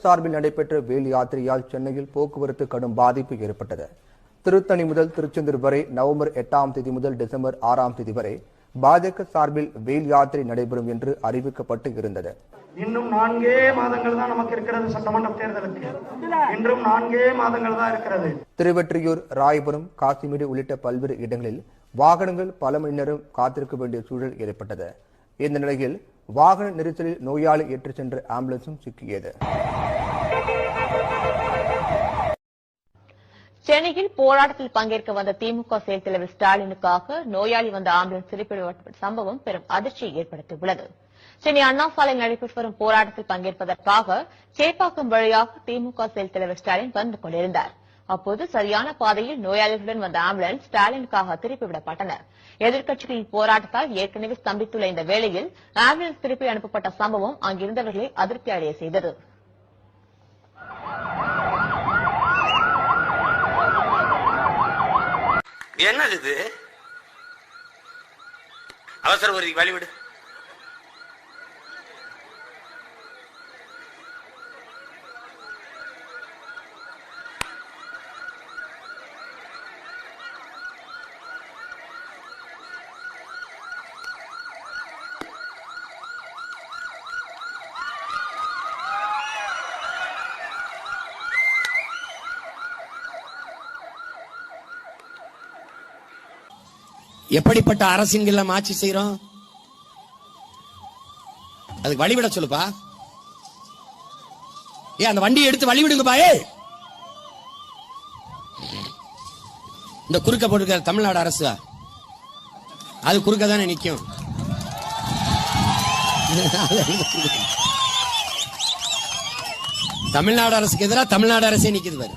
சார்பில் நடைபெற்ற வேல் யாத்திரையால் சென்னையில் போக்குவரத்து கடும் பாதிப்பு ஏற்பட்டது. திருத்தணி முதல் திருச்செந்தூர் வரை நவம்பர் 8ஆம் தேதி முதல் டிசம்பர் 6ஆம் தேதி வரை பாஜக சார்பில் வேல் யாத்திரை நடைபெறும் என்று அறிவிக்கப்பட்டு இருந்தது. இன்னும் 4 மாதங்கள் தான் நமக்கு இருக்கிறது. சட்டமன்ற தேர்தலுக்கு இன்றும் 4 மாதங்கள் தான் இருக்கிறது. திருவெற்றியூர், ராயபுரம், காசிமேடு உள்ளிட்ட பல்வேறு இடங்களில் வாகனங்கள் பல மணி நேரம் காத்திருக்க வேண்டிய சூழல் ஏற்பட்டது. இந்த நிலையில் வாகன நெரிசலில் நோயாளி ஏற்றிச் சென்ற ஆம்புலன்ஸும் சிக்கியது. சென்னையில் போராட்டத்தில் பங்கேற்க வந்த திமுக செயல் தலைவர் ஸ்டாலினுக்காக நோயாளி வந்த ஆம்புலன்ஸ் திருப்பிவிடப்பட்ட சம்பவம் பெரும் அதிர்ச்சியை ஏற்படுத்தியுள்ளது. சென்னை அண்ணா சாலையில் நடைபெற்று வரும் போராட்டத்தில் பங்கேற்பதற்காக சேப்பாக்கம் வழியாக திமுக செயல் தலைவர் ஸ்டாலின் வந்து கொண்டிருந்தார். அப்போது சரியான பாதையில் நோயாளிகளுடன் வந்த ஆம்புலன்ஸ் ஸ்டாலினுக்காக திருப்பிவிடப்பட்டனர். எதிர்க்கட்சிகளின் போராட்டத்தால் ஏற்கனவே ஸ்தம்பித்துள்ள இந்த வேளையில் ஆம்புலன்ஸ் திருப்பி அனுப்பப்பட்ட சம்பவம் அங்கிருந்தவர்களை அதிருப்தி அடைய செய்தது. என்னது இது? அவசர ஒரு வழிவிடு. எப்படிப்பட்ட அரசியல் நம்ம ஆட்சி செய்யறோம்? அதுக்கு வழிவிட சொல்லுப்பா. அந்த வண்டியை எடுத்து வழிவிடுங்கப்பா. இந்த குறுக்க போட்டுக்கிற தமிழ்நாடு அரசு அது குறுக்க தானே நிக்கும். தமிழ்நாடு அரசுக்கு எதிராக தமிழ்நாடு அரசே நிக்குது பாரு.